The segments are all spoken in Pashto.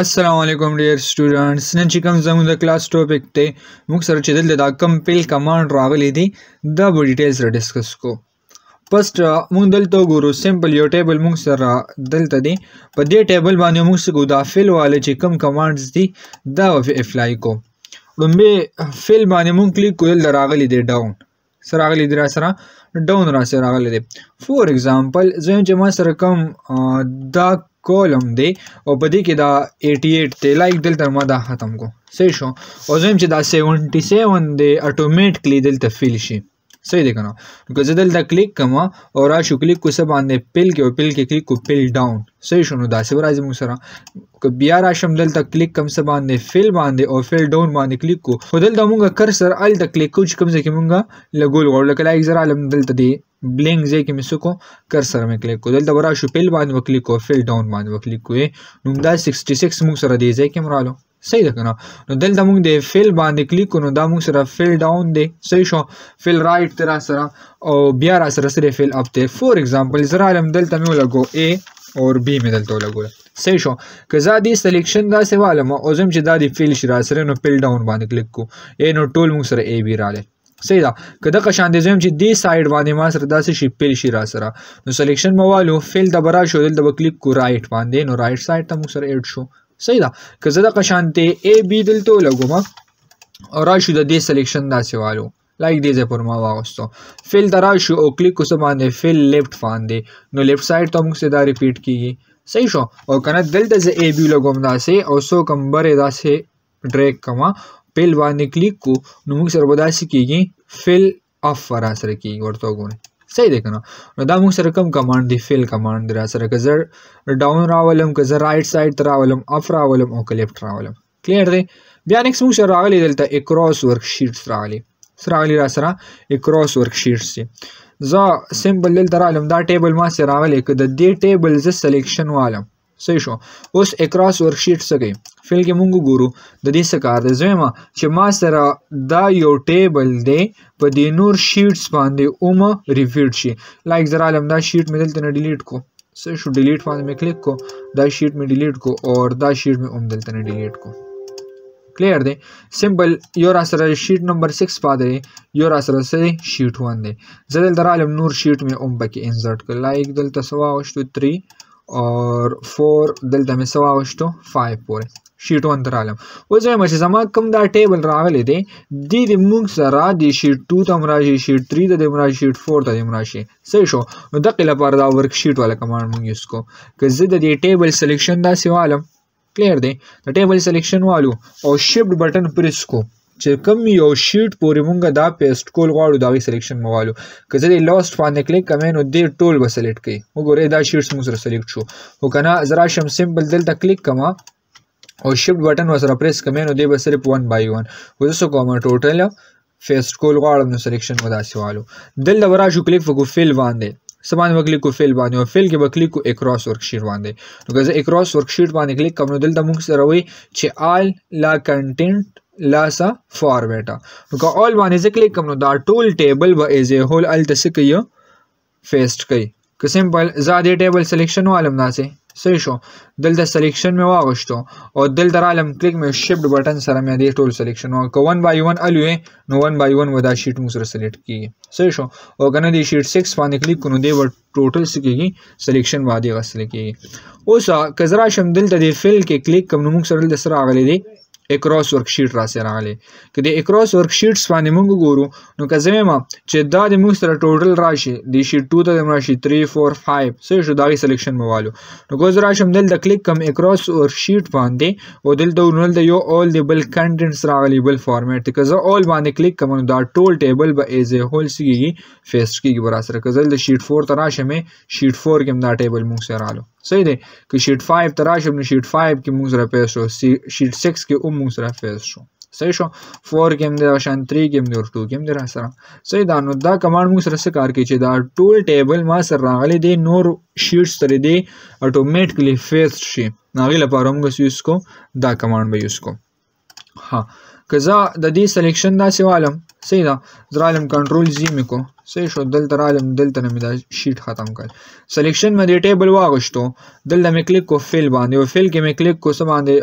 Assalamualaikum dear students. نن چې کوم زموږ د کلاس ټاپک ته موږ سره چې دلته دا کمپیل کمانډ راغلی دی دا به ډیټیلز را ډسکس کو. فرست موږ دلته وګورو سمپل یو ټیبل موږ سره دلته دی په دې ټیبل باندې موږ څه دا فیل واله چې کوم کمانډز دي دا اپلای کو. لومبه فیل باندې موږ کلیک کول راغلی دی ډاون سره راغلی دی را سره ډاون را سره راغلی دی. فور ایگزامپل زه چې ما سره کوم دا کولم دی او په دې کې دا 88 دی لایک دلته ما دا ختم کو صحیح شو او زم چې دا 77 دی اتوماتیکلی دلته فیل شي صحیح دی کنه نو که زه دلته کلیک کوم او راشو کلیک کو څه باندې پیل کې او پیل کې کلیک کو پیل ډاون صحیح شو نو دا څه راځي موږ سره که بیا راشم دلته کلیک کوم څه باندې فیل باندې او فیل ډاون باندې کلیک کو خو دلته موږ کرسر ال د کلیک کو چې کوم ځای کې موږ لګول غوړل کله لایک زرا علم دلته دی بلینک ځای کې مې سکو کرسر مې کلیک کو دلته ورا شو پیل باندې وکلیک کو فیل ډاون باندې وکلیک کوې نو دا 66 موږ سره دی ځای کې مرالو صحیح ده کنه نو دلته موږ د فیل باندې کلیک کو نو دا موږ سره فیل ډاون دی صحیح شو فیل رائټ تر سره او بیا را سره فیل اپ ته فور ایگزامپل زرا علم دلته مې ولګو A اور B مې دلته ولګو صحیح شو که زه دې سلیکشن دا سوالم او زم چې دا دی فیل شي را سره نو فیل ډاون باندې کلیک کو A نو ټول موږ سره A B رااله صحیح ده که دغه شان دي زم چې دې سایډ باندې ما سره داسې شي پیل شي را سره نو سلیکشن موالو فیل د برا شو دلته کلیک کو رائټ باندې نو رائټ سایډ ته موږ سره اډ شو صحیح ده که زه دغه شان ته A B دلته لګوم او راشو د دې سلیکشن داسې والو لایک دې ځای پر ما واغستو فیل دراشو او کلیک کو څه باندې فیل لیفت باندې نو لیفت سایډ ته موږ سره دا ریپیټ کیږي صحیح شو او کنه دلته زه A B لګوم داسې او سو کمبره داسې ډریګ کما پیل باندې کلیک کو نو موږ سره بداسي کیږي فیل اف را سره کیږي ورته وګورئ صحیح دی کنه نو دا موږ سره کوم کمانډ دی فیل کمانډ را سره که زه ډاون راولم که زه رائټ سایډ ته راولم اف راولم او که لیفت راولم کلیر دی بیا نیکسټ موږ سره راغلی دلته اکراس ورک شیټس راغلی را سره اکراس ورک شیټس دي زه سمپل دلته رالم دا ټیبل ما سره راغلی که د دې ټیبل زه سلیکشن والم صحیح شو اوس اکراس ورکشیټ څه کوي فیل کې مونږ ګورو د دې څه کار دی زما چې ما سره دا یو ټیبل دی په دې نور شیټس باندې اومه ریپیټ شي لایک زرا علم دا شیټ مې دلته نه ډیلیټ کو صحیح شو ډیلیټ باندې مې کلیک کو دا شیټ مې ډیلیټ کو اور دا شیټ مې اوم دلته نه ډیلیټ کو کلیر دی سمپل یو را سره شیټ نمبر 6 پاتې یو را سره شیټ 1 دی زه دلته رالم نور شیټ مې اوم پکې انسرټ کړ لایک دلته سوا وشتو 3 اور 4 دلته مې سوا وشتو 5 پورې شیټ 1 تر عالم اوس وایم چې زما کوم دا ټیبل راغلی دی د موږ سره د شیټ 2 ته مراشي شیټ 3 ته مراشي شیټ 4 ته مراشي صحیح شو نو دغه لپاره دا ورک شیټ والا کمانډ موږ یوز کو که زه د دې ټیبل سلیکشن دا سوالم کلیر دی د ټیبل سلیکشن والو او شیفټ بٹن پریس کو چې کوم یو شیټ پورې مونږ دا پیسټ کول غواړو دا سلیکشن موالو که زه د لاست باندې کلیک کوم نو دې ټول به سلیکټ کړي وګورئ دا شیټس موږ سره سلیکټ شو او کنه زرا شم سمپل دلته کلیک کوم او شیفټ بٹن وسره پریس کوم نو دې به صرف 1 by 1 وځو کوم ټوټل پیسټ کول غواړم نو سلیکشن ودا سیوالو دلته ورا شو کلیک وکړو فیل باندې سبان وکلیک کو فیل باندې او فیل کې وکلیک کو اکراس ورکشیټ باندې نو که زه اکراس ورکشیټ باندې کلیک کوم نو دلته موږ سره وي چې آل لا کنټینټ لاسا فارمیټا نو که آل باندې زه کلیک کوم نو دا ټول ټیبل به ایز ا هول ال تاسو کوي پیسټ کوي که سمپل زه دې ټیبل سلیکشن والم ناسه صحیح شو دلته سلیکشن مې واغشتو او دلته رالم کلیک مې شیفټ بٹن سره مې دې ټول سلیکشن واک 1 by 1 الوي نو 1 by 1 ودا شیټ موږ سره سلیکټ کیږي صحیح شو او کنه دې شیټ 6 باندې کلیک کونو دې ور ټوټل سکیږي سلیکشن باندې غسل کیږي اوس کزرا شم دلته دې فیل کې کلیک کوم نو موږ سره د سره راغلي دي اکراس ورکشیټ را سره راغلی که د اکراس ورکشیټس باندې موږ ګورو نو که زه ما چې دا د موږ سره ټوټل راشي د شیټ 2 ته راشي 3 4 5 صحیح شو دا سلیکشن موالو نو که زه راشم دلته کلیک کوم اکراس ورکشیټ باندې او دلته ورنل د یو اول د بل کنټینټس راغلی بل فارمیټ که زه اول باندې کلیک کوم نو دا ټول ټیبل به ایز ا هول سیږي فیسټ کیږي برا سره که زه د شیټ 4 ته راشم شیټ 4 کې دا ټیبل موږ سره رالو صحیح دی که شیټ 5 ته راشم نو شیټ 5 کې موږ سره پیس شو شیټ 6 کې موږ سره پیس شو صحیح شو 4 کې هم د شان 3 کې هم د 2 کې هم د را سره صحیح دا نو دا کمانډ موږ سره څه کار کوي چې دا ټول ټیبل ما سره راغلي دي نور شیټس تر دي اتوماتیکلی فیس شي ناغي لپاره موږ یوز کو دا کمانډ به یوز کو ها که زه د دې سلیکشن داسې والم صحیح ده زه رالم کنټرول زی مې کو صحیح شو دلته رالم دلته نه مې دا شیټ ختم کړ سلیکشن مې د ټیبل واغشتو دلته مې کلیک کو فیل باندې او فیل کې مې کلیک کو څه باندې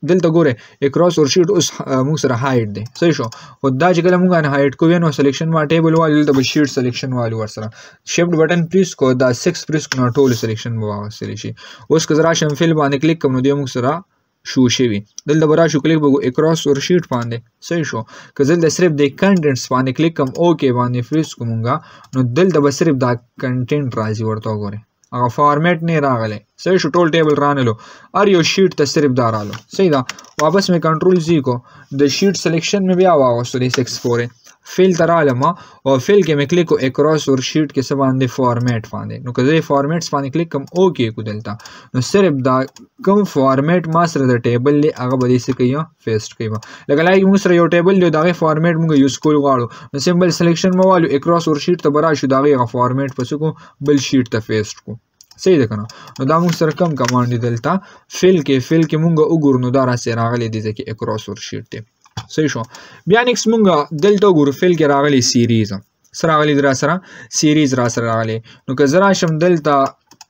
دلته ګوره اکراس اور شیټ اوس موږ سره هایټ دی صحیح شو خو دا چې کله موږ نه هایټ کوو نو سلیکشن ما ټیبل والو دلته به شیټ سلیکشن والو ورسره شیفټ بټن پریس کو دا 6 پریس کو ټول سلیکشن به واغستلی شي اوس که زه راشم فیل باندې کلیک کوم نو دی موږ سره شو شوي دلته به راشو کلیک به اکراس اور شیټ باندې صحیح شو که دلته صرف د کنټینټس باندې کلیک کوم اوکې باندې فریز کومګه نو دلته به صرف دا کنټینټ راځي ورته وګورئ هغه فارمیټ نه راغلی صحیح شو ټول ټیبل رانلو هر یو شیټ ته صرف دا رالو صحیح ده واپس مې کنټرول زی کو د شیټ سلیکشن مې بیا واغستو د 6 پورې فیل ته رالم او فیل کې مې کلیک کو اکراس اور شیټ کې څه باندې فارمیټ باندې نو که زه فارمیټس باندې کلیک کوم اوکې کو دلته نو صرف دا کوم فارمیټ ما سره د ټیبل دی هغه به دې څه کوي پیسټ کوي لکه لایک موږ سره یو ټیبل دی د هغې فارمیټ موږ یوز کول غواړو نو سمبل سلیکشن مو والو اکراس اور شیټ ته به راشو د هغې هغه فارمیټ په څه کو بل شیټ ته پیسټ کو صحیح ده که نه نو دا موږ سره کم کمانډ دی دلته فیل کې موږ وګورو نو دا راسې راغلی دی ځکه اکراس اور شیټ دی صحیح شو بیا نیکسټ موږ دلته وګورو فیل کې راغلی سیریز څه راغلی دی را سره سیریز را سره راغلی نو که زه راشم دلته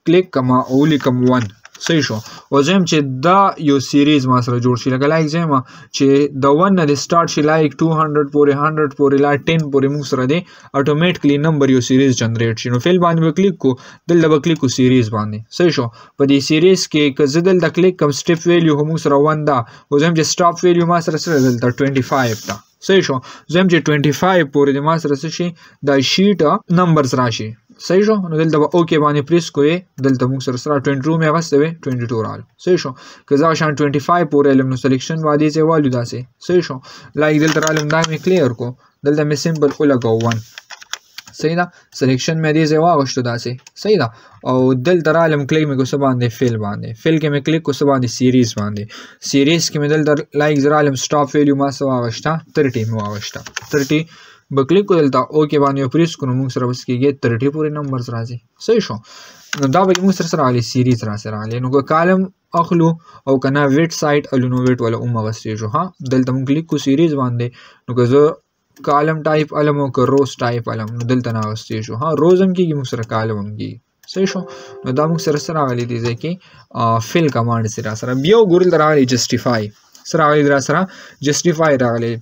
کلیک کوم او ولیکم 1 صحیح شو او زم چې دا یو سیریز ما سره جوړ شي لکه لایک زم چې د 1 نه سٹارټ شي لایک 200 پورې 100 پورې لا 10 پورې موږ سره دی اتوماتیکلی نمبر یو سیریز جنریټ شي نو فیل باندې کلیک کو دلته به کلیک کو سیریز باندې صحیح شو په دې سیریز کې که زه دلته کلیک کوم سټپ ویلیو هم سره 1 دا او زم چې سټاپ ویلیو ما سره دلته 25 تا صحیح شو زم چې 25 پورې د ما سره شي دا شیټ نمبرز راشي صحیح شو نو دلته به اوکې باندې پریس کوئ دلته موږ سره 22 مې اغستی وی 22 رالو صحیح شو که زه شان 25 پورې علم نو سلیکشن وادي ځای والو داسې صحیح شو لایک دلته رالم دا مې کلیر کو دلته مې سمبل ولګو 1 صحیح ده سلیکشن مې دې ځای واغشتو داسې صحیح ده او دلته رالم کلیک مې کو څه باندې فیل کې مې کلیک کو څه باندې سیریز سیریز کې مې دلته لایک زه رالم سټاپ ویلیو ما څه واغشته 30 مې واغشته 30 به کلیک کو دلته اوکې باندې پریس کړو موږ سره بس کېږي 30 پورې نمبرز راځي صحیح شو نو دا به موږ سره راغلی سیریز را سره راغلی نو که کالم اخلو او که نه ویټ سایډ الو نو ویټ والا همغسې شو ها دلته موږ کلیک کو سیریز باندې نو که زه کالم ټایپ علم او که روز ټایپ علم نو دلته نه اغستی شو ها روز هم کېږي موږ سره کالم هم کېږي صحیح شو نو دا موږ سره راغلی دی ځای کې فیل کمانډ سره بیا وګورئ دلته راغلی جسټیفای سره راغلی را سره جسټیفای راغلی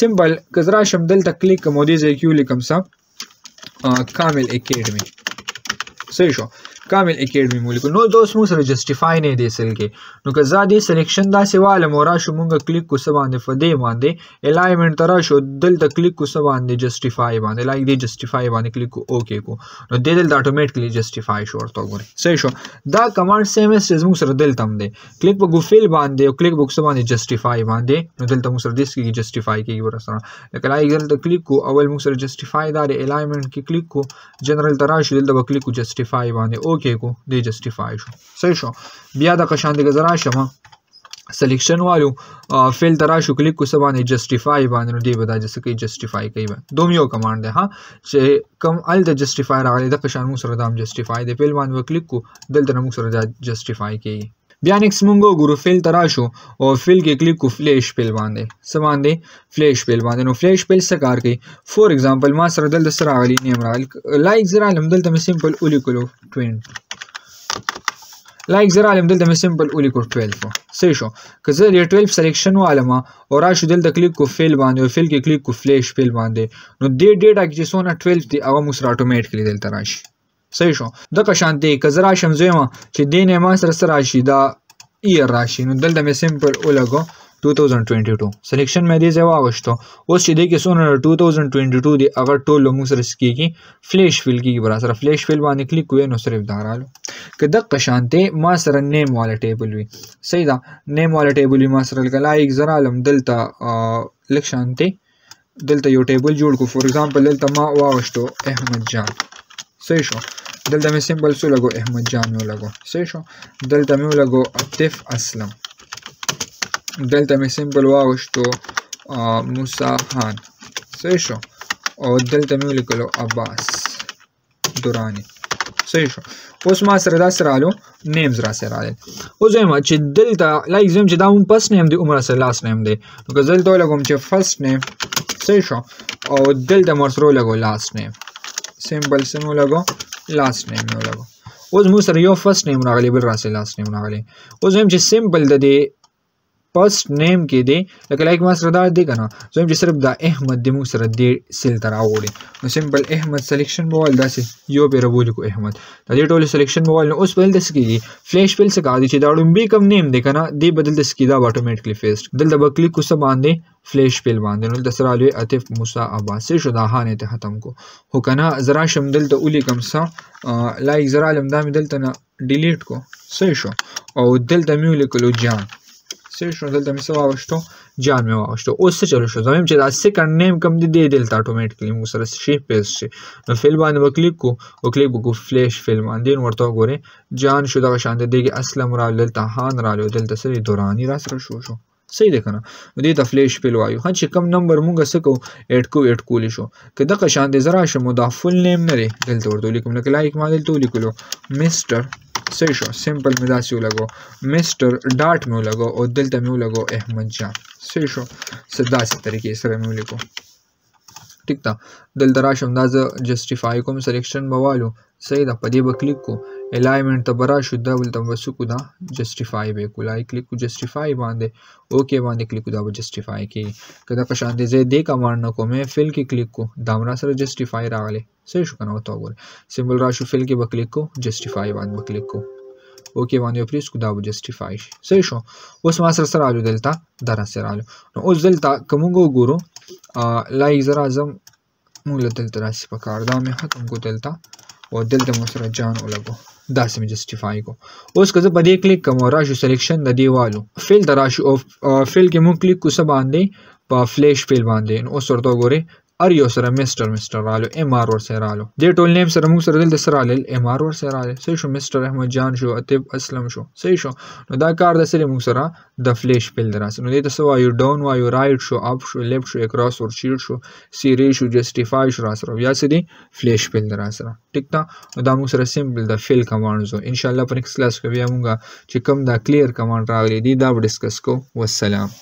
سمبل که زه راشم دلته کلیک کوم او دې ځای کې ولیکم څه کامل اکیډمي صحیح شو کامل اکیډمي مو لیکو نو دوست موږ سره جسټیفای نه دی اصل کې نو که زه دې سلیکشن داسې والم او راشو موږ کلیک کو څه باندې په دې باندې الایمنټ ته راشو دلته کلیک کو څه باندې جسټیفای باندې لایک دې جسټیفای باندې کلیک کو اوکې کو نو دې دلته اتوماتیکلی جسټیفای شو ورته وګورئ صحیح شو دا کمانډ سیم اس موږ سره دلته هم دی کلیک په ګوفیل باندې او کلیک بوکس باندې جسټیفای باندې نو دلته موږ سره دې کې جسټیفای کېږي ورسره لکه لایک دلته کلیک کو اول موږ سره جسټیفای دا الایمنټ کې کلیک کو جنرال ته راشو دلته به کلیک کو جسټیفای باندې اوکې کو دې جسټیفای شو صحیح شو بیا د قشان د گزارا شمه سلیکشن والو فیل ته راشو کلیک کو څه باندې جسټیفای باندې نو دی به دا چې کوي جسټیفای کوي دوم یو کمانډ ده ها چې کم ال د جسټیفای راغلی د قشان موږ سره دام جسټیفای د فیل باندې کلیک کو دلته موږ سره دا جسټیفای کوي بیا نیکسټ مونږ وګورو فیل ته راشو او فیل کې کلیک کو فلیش فیل باندې څه باندې فلیش فیل باندې نو فلیش فیل څه کار کوي فور ایگزامپل ما سره دلته سره راغلی نیم راغلی لایک زرا علم دلته مې سمپل ولیکلو 20 لایک زرا علم دلته مې سمپل ولیکو 12 صحیح شو که زه د 12 سلیکشن والم او راشو دلته کلیک کو فیل باندې او فیل کې کلیک کو فلیش فیل باندې نو دې ډیټا کې چې څونه 12 دی هغه موږ سره اتوماتیکلی دلته راشي صحیح شو دغه شانتي که زه راشم زما چې دې نه ما سره راشي دا ایئر راشي نو دلته مې سمپل ولګو 2022 سلیکشن مې دې ځای واغشتو اوس چې دې کې څونه 2022 دی هغه ټول موږ سره کېږي فلیش فیل کېږي برا سره فلیش فیل باندې کلیک کوئ نو صرف دا رالو که دغه شانتي ما سره نیم والا ټیبل وي صحیح ده نیم والا ټیبل وي ما سره لکه لایک زرا علم دلته لږ شانتي دلته یو ټیبل جوړ کو فور ایگزامپل دلته ما واغشتو احمد جان صحیح شو دلته مې سمبل سو لګو احمد جان مې ولګو صحیح شو دلته مې ولګو عاطف اسلم دلته مې سمبل واغشتو موسی خان صحیح شو او دلته مې ولیکلو عباس دورانی صحیح شو. اوس ما سره دا سره رالو نیمز را سره راغلی. اوس وایم چې دلته لایک زم چې دا مون پس نیم دی عمر سره لاس نیم دی نو که دلته ولګوم چې فرست نیم صحیح شو او دلته مور سره ولګو لاست نیم سمبل سم ولګو لاست نیم ولګو. اوس مو سره یو فرست نیم راغلی بل را سره لاست نیم راغلی. اوس وایم چې سمبل د دې فرست نیم کې دی لکه لایک ما سره دا دی کنه زه هم چې صرف دا احمد دی موږ سره دې سیل ته راوړي نو سمپل احمد سلیکشن به وایل داسې یو پرې ولیکو احمد د دې ټولو سلیکشن به وایل نو اوس به دلته څه کېږي فلیش فیل څه کار دی چې دا ړومبي کوم نیم دی که نه دې به دلته څه کېږي دا به اټومیټکلي فیسټ دلته به کلیک کو څه باندې فلیش فیل باندې نو دلته څه رالوي عطف موسی عباس صحیح شو دا هانې ته ختم کو خو که نه زه راشم دلته ولیکم څه لایک زه رالم دا مې دلته نه ډیلیټ کو صحیح شو او دلته مې ولیکلو جان صحیح شو دلته مې څه واوښتو جان مې واوښتو. اوس څه چلو شو زه وایم چې دا سیکنډ نیم کوم دی دی دلته اټومیټکلي موږ سره شي پیسټ شي نو فیل باندې به کلیک کو او کلیک به کو فلیش فیل باندې نو ورته وګورئ جان شو دغه شان دی دې کې اسلم راغلو دلته هان راغلو دلته څه دی دوراني را سره شو صحیح دی که نه نو دې ته فلیش فیل وایو. ها چې کم نمبر مونږ څه کوو ایډ کولی شو که دغه شان دی زه راشم او دا فل نیم نه دی دلته ورته ولیکم لکه لایک ما دلته ولیکلو مسټر صحیح شو سمپل مې داسې ولګو مسټر ډاټ مې ولګو او دلته مې ولګو احمد جان صحیح شو څه داسې طریقې سره مې ولیکو ټیک ده. دلته راشم دا زه جسټیفای کوم سلیکشن به والو صحیح ده په دې به کلیک کو الایمنټ ته به راشو دا بلته به څه کو دا جسټیفای به کو لایک کلیک کو جسټیفای باندې اوکې باندې کلیک کو دا به جسټیفای کېږي که دغه شان دی زه دې کمانډ نه کوم فیل کې کلیک کو دا هم را سره جسټیفای راغلی صحیح شو که نه ورته وګورئ سمبل راشو فیل کې به کلیک کو جسټیفای باندې به کلیک کو اوکې باندې پریس کو دا به جسټیفای شي صحیح شو. اوس ما سره رالو دلته دا راسې رالو نو اوس دلته که موږ وګورو لایک زه راځم موږ له دلته راسې پکار دا مې ختم کو دلته او دلته مو سره جان ولګو داسې مې جسټیفای کو. اوس که زه په دې کلیک کوم او راشو سلیکشن د دې والو فیل ته راشو او فیل کې مونږ کلیک کو څه باندې په فلیش فیل باندې نو اوس ورته وګورئ هر یو سره مسټر رالو ام آر ورسره رالو دې ټول نیم سره موږ سره دلته څه رالل ام آر ورسره رالل صحیح شو مسټر احمد جان شو عطف اسلم شو صحیح شو نو دا کار د سره موږ سره د فلیش فیل دراسه نو دې ته څه وایو ډاون وایو رائټ شو اپ شو لیفت شو اکراس اور شیټ شو سیری شو جسټیفای شو را سره یا څه دی فلیش فیل دراسه ټیک ده نو دا موږ سره سمپل د فیل کمانډز ان شاء الله په نیکسټ کلاس کې بیا موږ چې کوم دا کلیر کمانډ راغلی دی دا به ډسکس کو والسلام.